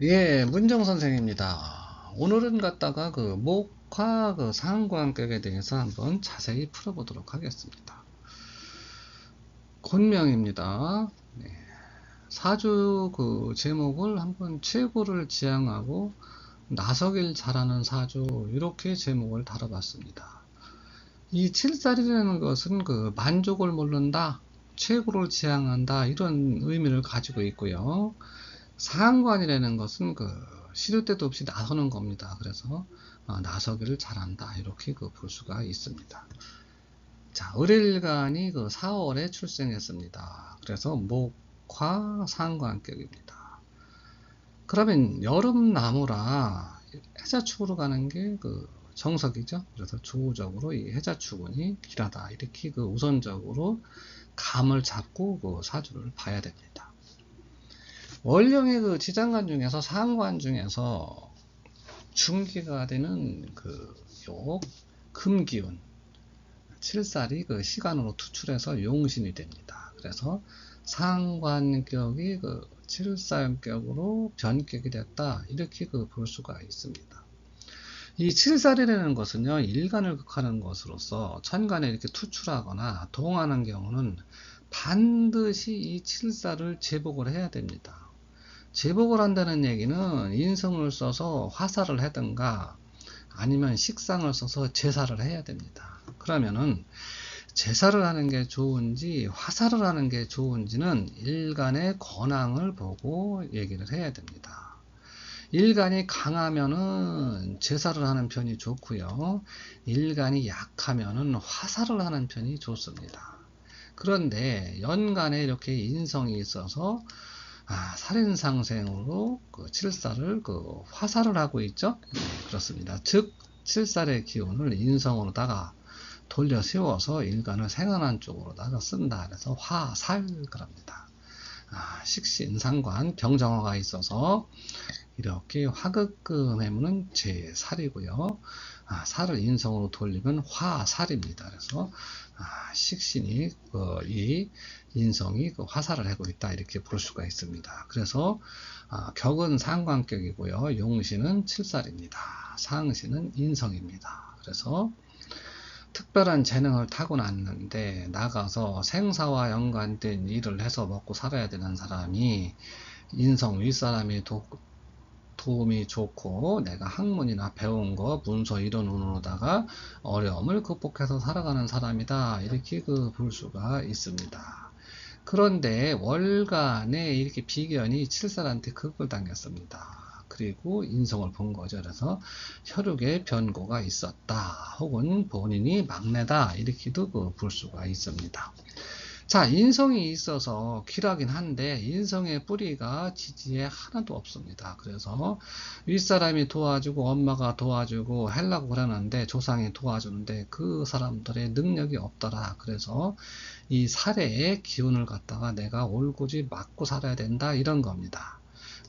예, 문정 선생입니다. 오늘은 갖다가 목화 상관격에 대해서 한번 자세히 풀어보도록 하겠습니다. 권명입니다. 네, 사주 제목을 한번 최고를 지향하고 나서길 잘하는 사주, 이렇게 제목을 달아봤습니다. 이 칠살이라는 것은 만족을 모른다, 최고를 지향한다, 이런 의미를 가지고 있고요. 상관이라는 것은 시도 때도 없이 나서는 겁니다. 그래서 나서기를 잘한다, 이렇게 볼 수가 있습니다. 자, 을일간이 4월에 출생했습니다. 그래서 목화 상관격입니다. 그러면 여름나무라 해자축으로 가는 게 정석이죠. 그래서 주호적으로 이 해자축운이 길하다, 이렇게 우선적으로 감을 잡고 사주를 봐야 됩니다. 월령의 지장간 중에서 상관 중에서 중기가 되는 요 금기운 7살이 시간으로 투출해서 용신이 됩니다. 그래서 상관격이 7살격으로 변격이 됐다, 이렇게 볼 수가 있습니다. 이 7살이라는 것은요, 일간을 극하는 것으로서 천간에 이렇게 투출하거나 동하는 경우는 반드시 이 7살을 제복을 해야 됩니다. 제복을 한다는 얘기는 인성을 써서 화살을 하든가 아니면 식상을 써서 제사를 해야 됩니다. 그러면은 제사를 하는 게 좋은지 화살을 하는 게 좋은지는 일간의 권황을 보고 얘기를 해야 됩니다. 일간이 강하면은 제사를 하는 편이 좋고요, 일간이 약하면은 화살을 하는 편이 좋습니다. 그런데 연간에 이렇게 인성이 있어서 살인상생으로 칠살을 화살을 하고 있죠. 그렇습니다. 즉 칠살의 기운을 인성으로다가 돌려 세워서 일간을 생안한 쪽으로다가 쓴다. 그래서 화살 그럽니다. 식신상관 병정화가 있어서 이렇게 화극금해무는 제살이고요. 살을 인성으로 돌리면 화살입니다. 그래서 식신이 이 인성이 화살을 하고 있다, 이렇게 볼 수가 있습니다. 그래서 격은 상관격이고요, 용신은 칠살입니다. 상신은 인성입니다. 그래서 특별한 재능을 타고났는데 나가서 생사와 연관된 일을 해서 먹고 살아야 되는 사람이 인성 윗사람이 도움이 좋고 내가 학문이나 배운 거 문서 이런 운으로다가 어려움을 극복해서 살아가는 사람이다, 이렇게 볼 수가 있습니다. 그런데 월간에 이렇게 비견이 칠살한테 극을 당했습니다. 그리고 인성을 본 거죠. 그래서 혈육에 변고가 있었다, 혹은 본인이 막내다, 이렇게도 볼 수가 있습니다. 자, 인성이 있어서 길하긴 한데 인성의 뿌리가 지지에 하나도 없습니다. 그래서 윗사람이 도와주고 엄마가 도와주고 하려고 그러는데 조상이 도와주는데 그 사람들의 능력이 없더라. 그래서 이 사례의 기운을 갖다가 내가 올곧이 맞고 살아야 된다, 이런 겁니다.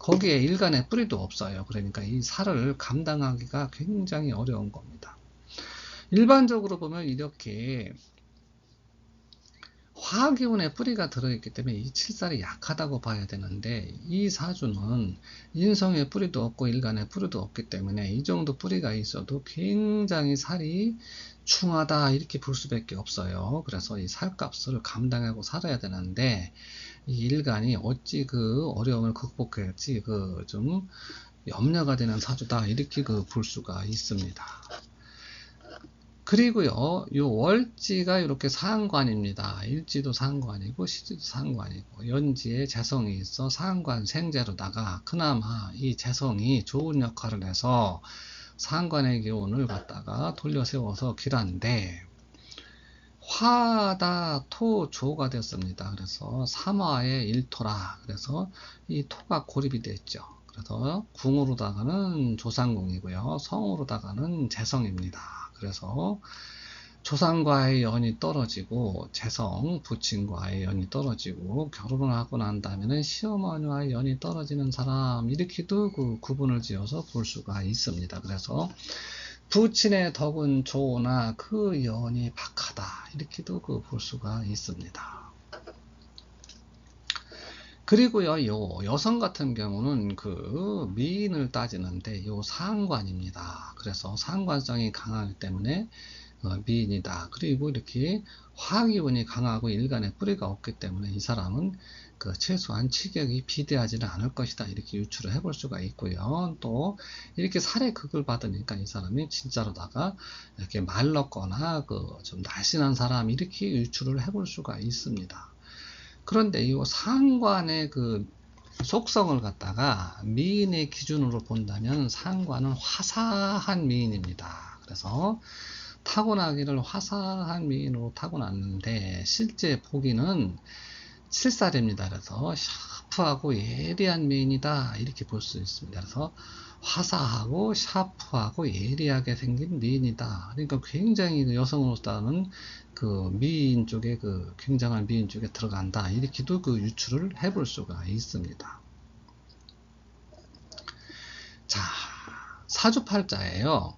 거기에 일간의 뿌리도 없어요. 그러니까 이 살을 감당하기가 굉장히 어려운 겁니다. 일반적으로 보면 이렇게 화기운의 뿌리가 들어있기 때문에 이 칠살이 약하다고 봐야 되는데, 이 사주는 인성의 뿌리도 없고 일간의 뿌리도 없기 때문에 이 정도 뿌리가 있어도 굉장히 살이 충하다, 이렇게 볼 수밖에 없어요. 그래서 이 살값을 감당하고 살아야 되는데 이 일간이 어찌 어려움을 극복할지 좀 염려가 되는 사주다, 이렇게 볼 수가 있습니다. 그리고요, 요 월지가 이렇게 상관입니다. 일지도 상관이고 시지도 상관이고 연지에 재성이 있어 상관 생재로다가 그나마 이 재성이 좋은 역할을 해서 상관의 기운을 갖다가 돌려 세워서 길한데 화다 토조가 됐습니다. 그래서 삼화의 일토라. 그래서 이 토가 고립이 됐죠. 그래서 궁으로다가는 조상궁이고요, 성으로다가는 재성입니다. 그래서 조상과의 연이 떨어지고 재성 부친과의 연이 떨어지고 결혼을 하고 난 다음에는 시어머니와의 연이 떨어지는 사람, 이렇게도 구분을 지어서 볼 수가 있습니다. 그래서 부친의 덕은 좋으나 그 연이 박하다, 이렇게도 볼 수가 있습니다. 그리고요, 요 여성 같은 경우는 그 미인을 따지는데 요 상관입니다. 그래서 상관성이 강하기 때문에 미인이다. 그리고 이렇게 화기운이 강하고 일간에 뿌리가 없기 때문에 이 사람은 그 최소한 치격이 비대하지는 않을 것이다. 이렇게 유추를 해볼 수가 있고요. 또 이렇게 살의 극을 받으니까 이 사람이 진짜로다가 이렇게 말렀거나 그 좀 날씬한 사람 이렇게 유추를 해볼 수가 있습니다. 그런데 이 상관의 그 속성을 갖다가 미인의 기준으로 본다면 상관은 화사한 미인입니다. 그래서 타고나기를 화사한 미인으로 타고났는데 실제 보기는 칠살입니다. 그래서 샤프하고 예리한 미인이다 이렇게 볼 수 있습니다. 그래서 화사하고 샤프하고 예리하게 생긴 미인이다. 그러니까 굉장히 여성으로서는 그 미인 쪽에 그 굉장한 미인 쪽에 들어간다. 이렇게도 그 유추를 해볼 수가 있습니다. 자, 사주팔자예요.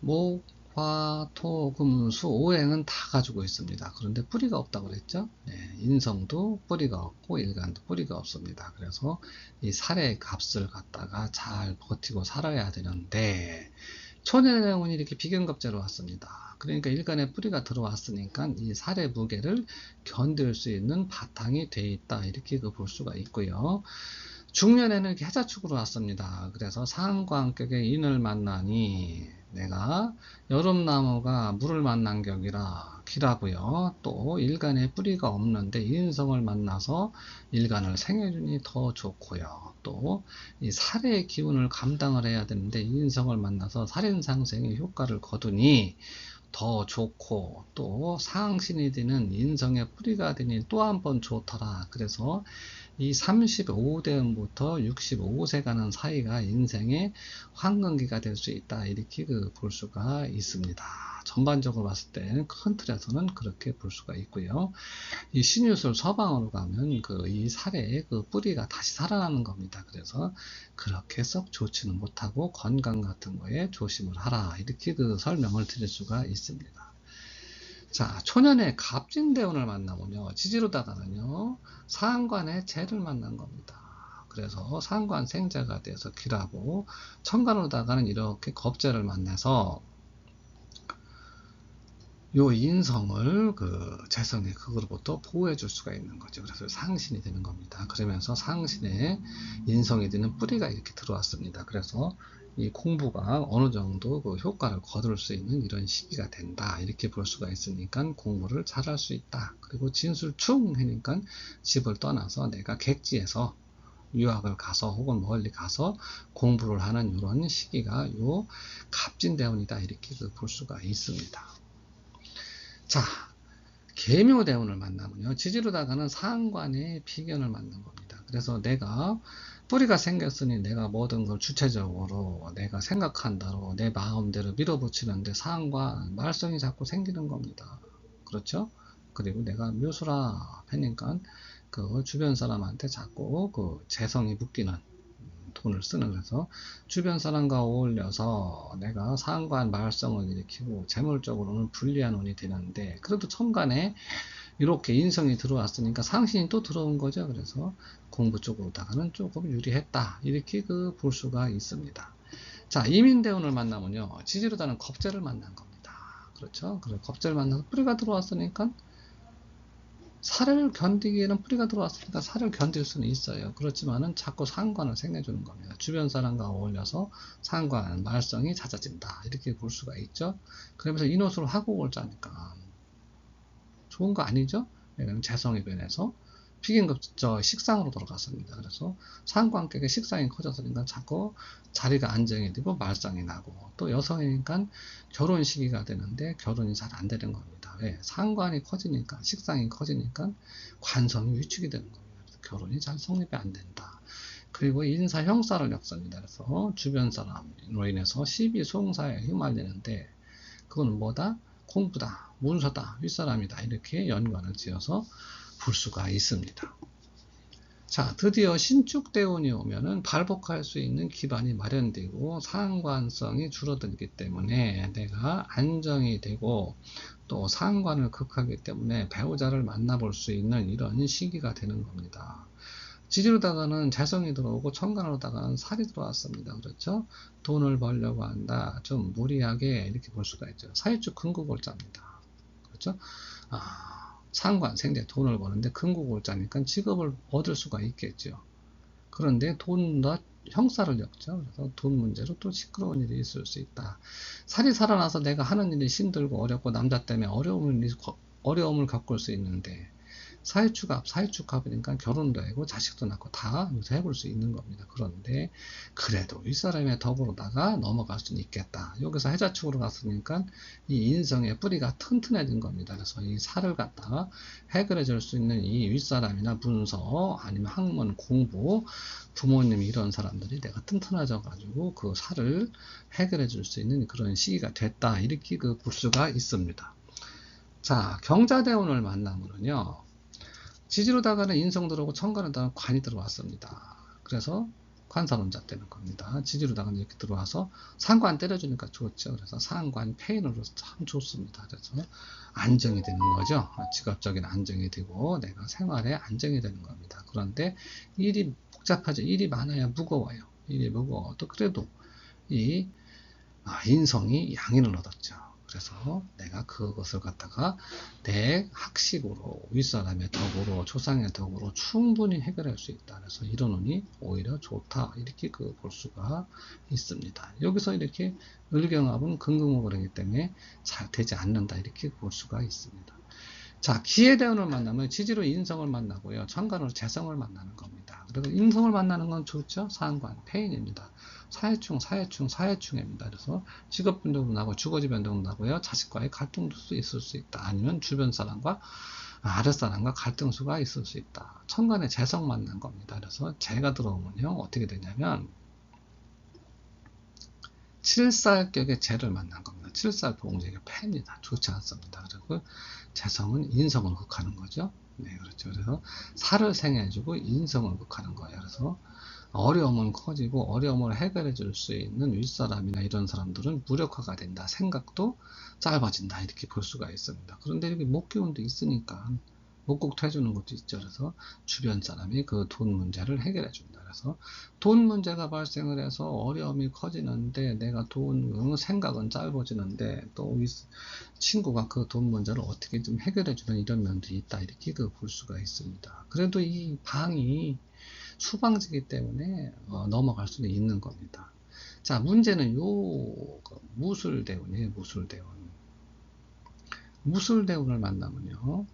목, 화, 토, 금, 수, 오행은 다 가지고 있습니다. 그런데 뿌리가 없다고 그랬죠? 네, 인성도 뿌리가 없고 일간도 뿌리가 없습니다. 그래서 이 살의 값을 갖다가 잘 버티고 살아야 되는데 초년의 운이 이렇게 비견급제로 왔습니다. 그러니까 일간에 뿌리가 들어왔으니까 이 살의 무게를 견딜 수 있는 바탕이 돼 있다. 이렇게 볼 수가 있고요. 중년에는 이렇게 해자축으로 왔습니다. 그래서 상관격의 인을 만나니 내가 여름나무가 물을 만난 격이라 기라고요. 또 일간에 뿌리가 없는데 인성을 만나서 일간을 생해주니 더 좋고요. 또 이 살의 기운을 감당을 해야 되는데 인성을 만나서 살인상생의 효과를 거두니 더 좋고 또 상신이 되는 인성의 뿌리가 되니 또 한 번 좋더라. 그래서 이 35대부터 65세 가는 사이가 인생의 황금기가 될 수 있다. 이렇게 볼 수가 있습니다. 전반적으로 봤을 때 큰 틀에서는 그렇게 볼 수가 있고요. 이 신유술 서방으로 가면 이 살의 그 뿌리가 다시 살아나는 겁니다. 그래서 그렇게 썩 좋지는 못하고 건강 같은 거에 조심을 하라. 이렇게 설명을 드릴 수가 있습니다. 자, 초년에 갑진대운을 만나면요, 지지로다가는요, 상관의 재를 만난 겁니다. 그래서 상관 생재가 돼서 기라고, 천간으로다가는 이렇게 겁재를 만나서 요 인성을 재성의 극으로부터 보호해 줄 수가 있는 거죠. 그래서 상신이 되는 겁니다. 그러면서 상신의 인성이 되는 뿌리가 이렇게 들어왔습니다. 그래서 이 공부가 어느 정도 효과를 거둘 수 있는 이런 시기가 된다. 이렇게 볼 수가 있으니까 공부를 잘할 수 있다. 그리고 진술충 하니까 집을 떠나서 내가 객지에서 유학을 가서 혹은 멀리 가서 공부를 하는 이런 시기가 요 갑진대운이다. 이렇게 볼 수가 있습니다. 자, 계묘대운을 만나면요, 지지로다가는 상관의 비견을 만난 겁니다. 그래서 내가 뿌리가 생겼으니 내가 모든 걸 주체적으로 내가 생각한 대로 내 마음대로 밀어붙이는데 상관, 말썽이 자꾸 생기는 겁니다. 그렇죠? 그리고 내가 묘수라 하니까 주변 사람한테 자꾸 재성이 묶이는 돈을 쓰는, 그래서 주변 사람과 어울려서 내가 상관 말썽을 일으키고 재물적으로는 불리한 운이 되는데 그래도 천간에 이렇게 인성이 들어왔으니까 상신이 또 들어온 거죠. 그래서 공부 쪽으로다가는 조금 유리했다. 이렇게 볼 수가 있습니다. 자, 이민대운을 만나면요, 지지로다는 겁재를 만난 겁니다. 그렇죠? 그래서 겁재를 만나서 뿌리가 들어왔으니까 살을 견디기에는 뿌리가 들어왔으니까 살을 견딜 수는 있어요. 그렇지만은 자꾸 상관을 생겨주는 겁니다. 주변 사람과 어울려서 상관, 말썽이 잦아진다. 이렇게 볼 수가 있죠. 그러면서 인옷으로 하국을 짜니까 좋은 거 아니죠? 왜냐면 재성이 변해서 피긴급 식상으로 돌아갔습니다. 그래서 상관격의 식상이 커졌으니까 자꾸 자리가 안정이 되고 말썽이 나고, 또 여성이니까 결혼 시기가 되는데 결혼이 잘 안 되는 겁니다. 왜? 상관이 커지니까, 식상이 커지니까 관성이 위축이 되는 겁니다. 그래서 결혼이 잘 성립이 안 된다. 그리고 인사 형사를 엮습니다. 그래서 주변 사람으로 인해서 시비 송사에 휘말리는데 그건 뭐다? 공부다, 문서다, 윗사람이다. 이렇게 연관을 지어서 볼 수가 있습니다. 자, 드디어 신축대운이 오면은 발복할 수 있는 기반이 마련되고 상관성이 줄어들기 때문에 내가 안정이 되고 또 상관을 극하기 때문에 배우자를 만나볼 수 있는 이런 시기가 되는 겁니다. 지지로다가는 재성이 들어오고 천간으로다가는 살이 들어왔습니다. 그렇죠? 돈을 벌려고 한다. 좀 무리하게 이렇게 볼 수가 있죠. 사유축 금국월자입니다. 그렇죠? 상관, 생재, 돈을 버는데 금국월자니까 직업을 얻을 수가 있겠죠. 그런데 돈과 형사를 엮죠. 그래서 돈 문제로 또 시끄러운 일이 있을 수 있다. 살이 살아나서 내가 하는 일이 힘들고 어렵고 남자 때문에 어려움을 겪을 수 있는데 사회축합이니까 결혼도 하고 자식도 낳고 다 여기서 해볼 수 있는 겁니다. 그런데 그래도 윗사람의 덕으로다가 넘어갈 수는 있겠다. 여기서 해자축으로 갔으니까 이 인성의 뿌리가 튼튼해진 겁니다. 그래서 이 살을 갖다가 해결해 줄 수 있는 이 윗사람이나 문서 아니면 학문 공부 부모님이 이런 사람들이 내가 튼튼해져 가지고 그 살을 해결해 줄 수 있는 그런 시기가 됐다. 이렇게 볼 수가 있습니다. 자, 경자대운을 만나면은요. 지지로다가는 인성 들어오고 천간에다가 관이 들어왔습니다. 그래서 관사론자 되는 겁니다. 지지로다가는 이렇게 들어와서 상관 때려주니까 좋죠. 그래서 상관 페인으로 참 좋습니다. 그래서 안정이 되는 거죠. 직업적인 안정이 되고 내가 생활에 안정이 되는 겁니다. 그런데 일이 복잡하죠. 일이 많아야 무거워요. 일이 무거워도 그래도 이 인성이 양인을 얻었죠. 그래서 내가 그것을 갖다가 내 학식으로 윗사람의 덕으로 조상의 덕으로 충분히 해결할 수 있다. 그래서 이런 운이 오히려 좋다. 이렇게 볼 수가 있습니다. 여기서 이렇게 을경합은 금금호거리기 때문에 잘 되지 않는다. 이렇게 볼 수가 있습니다. 자, 기회대운을 만나면 지지로 인성을 만나고요. 천간으로 재성을 만나는 겁니다. 그리고 인성을 만나는 건 좋죠. 상관, 폐인입니다. 사회충입니다. 그래서 직업 변동도 나고 주거지 변동도 나고요. 자식과의 갈등도 있을 수 있다. 아니면 주변 사람과 아랫사람과 갈등수가 있을 수 있다. 천간에 재성 만난 겁니다. 그래서 재가 들어오면요. 어떻게 되냐면 7살격의 재를 만난 겁니다. 7살 보공재가 패입니다. 좋지 않습니다. 그리고 재성은 인성을 극하는 거죠. 네, 그렇죠. 그래서 살을 생해주고 인성을 극하는 거예요. 그래서 어려움은 커지고 어려움을 해결해 줄 수 있는 윗사람이나 이런 사람들은 무력화가 된다. 생각도 짧아진다. 이렇게 볼 수가 있습니다. 그런데 이렇게 목기운도 있으니까 목국토 해주는 것도 있죠. 그래서 주변 사람이 그 돈 문제를 해결해 준다. 그래서 돈 문제가 발생을 해서 어려움이 커지는데 내가 생각은 짧아지는데 또 친구가 그 돈 문제를 어떻게 좀 해결해 주는 이런 면도 있다. 이렇게 볼 수가 있습니다. 그래도 이 방이 수방지기 때문에 넘어갈 수는 있는 겁니다. 자, 문제는 무술대운이에요. 무술대운을 만나면요.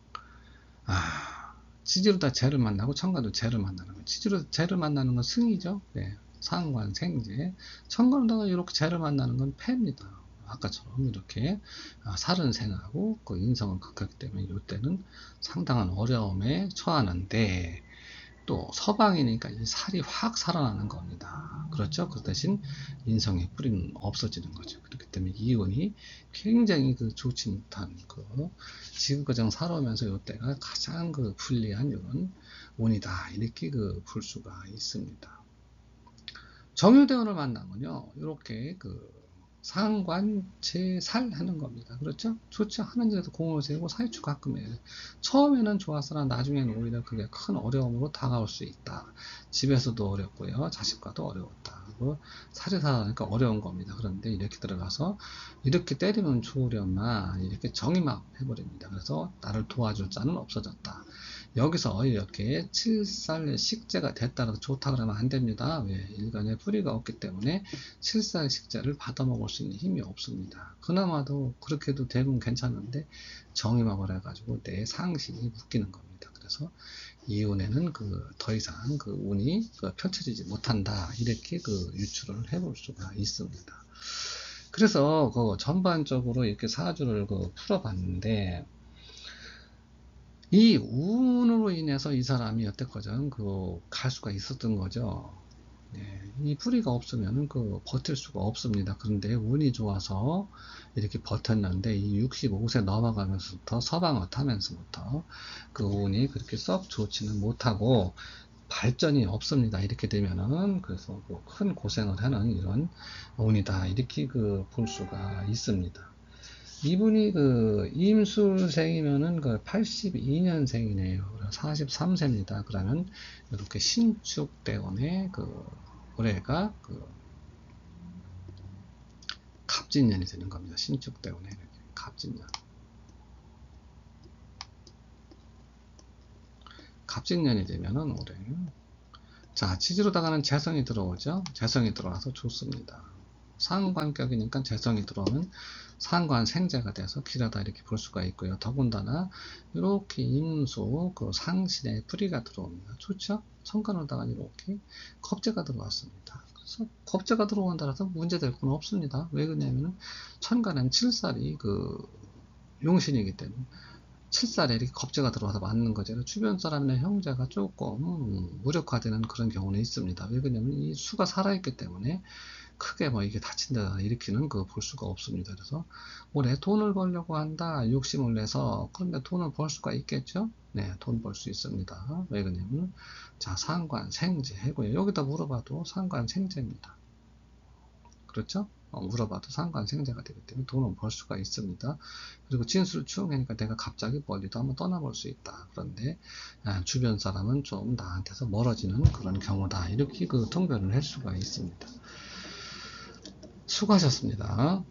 지지로 다 재를 만나고 천간도 재를 만나는 거예요. 지지로 재를 만나는 건 승이죠. 네. 상관, 생재. 천간으로다가 이렇게 재를 만나는 건 패입니다. 아까처럼 이렇게 살은 생하고 그 인성은 극하기 때문에 이때는 상당한 어려움에 처하는데 또 서방이니까 이 살이 확 살아나는 겁니다. 그렇죠? 그 대신 인성의 뿌리는 없어지는 거죠. 그렇기 때문에 이운이 굉장히 좋지 못한 지금까지 살아오면서 이때가 가장 불리한 이런 운이다. 이렇게 볼 수가 있습니다. 정유대운을 만나면요, 이렇게 상관제살 하는 겁니다. 그렇죠? 좋죠. 하는 일에도 공을 세우고 사유축 가끔 해요. 처음에는 좋았으나 나중에는 오히려 그게 큰 어려움으로 다가올 수 있다. 집에서도 어렵고요. 자식과도 어려웠다. 그리고 살이 살아나니까 어려운 겁니다. 그런데 이렇게 들어가서 이렇게 때리면 좋으련만 이렇게 정의막 해버립니다. 그래서 나를 도와줄 자는 없어졌다. 여기서 이렇게 7살 식재가 됐다라도 좋다 그러면 안 됩니다. 왜? 일간에 뿌리가 없기 때문에 7살 식재를 받아먹을 수 있는 힘이 없습니다. 그나마도 그렇게 해도 되면 괜찮은데 정의막을 해가지고 내 상신이 묶이는 겁니다. 그래서 이운에는 더 이상 운이 펼쳐지지 못한다. 이렇게 유추를 해볼 수가 있습니다. 그래서 전반적으로 이렇게 사주를 풀어봤는데 이 운으로 인해서 이 사람이 여태까지 갈 수가 있었던 거죠. 네, 이 뿌리가 없으면 버틸 수가 없습니다. 그런데 운이 좋아서 이렇게 버텼는데 이 65세 넘어가면서부터 서방을 타면서부터 그 운이 그렇게 썩 좋지는 못하고 발전이 없습니다. 이렇게 되면은, 그래서 뭐 큰 고생을 하는 이런 운이다. 이렇게 볼 수가 있습니다. 이분이 임술생이면은 82년생이네요. 43세입니다. 그러면 이렇게 신축대원의 올해가 갑진년이 되는 겁니다. 신축대원의 갑진년. 갑진년이 되면은 올해. 자, 지지로다가는 재성이 들어오죠. 재성이 들어와서 좋습니다. 상관격이니까 재성이 들어오면 상관생재가 돼서 길하다 이렇게 볼 수가 있고요. 더군다나 이렇게 임수 상신의 뿌리가 들어옵니다. 좋죠? 천간으로다가 이렇게 겁재가 들어왔습니다. 그래서 겁재가 들어온 따라서 문제될 건 없습니다. 왜 그러냐면은 천간은 7살이 용신이기 때문에 7살에 이렇게 겁재가 들어와서 맞는 거죠. 주변 사람의 형제가 조금 무력화되는 그런 경우는 있습니다. 왜 그러냐면 이 수가 살아있기 때문에 크게 이게 다친다 일으키는 볼 수가 없습니다. 그래서 올해 돈을 벌려고 한다 욕심을 내서 그런데 돈을 벌 수가 있겠죠. 네, 돈 벌 수 있습니다. 왜 그러냐면 자, 상관생재 해고요. 여기다 물어봐도 상관생재입니다. 그렇죠? 물어봐도 상관생재가 되기 때문에 돈은 벌 수가 있습니다. 그리고 진술충이니까 내가 갑자기 멀리도 한번 떠나볼 수 있다. 그런데 주변 사람은 좀 나한테서 멀어지는 그런 경우다. 이렇게 통변을 할 수가 있습니다. 수고하셨습니다.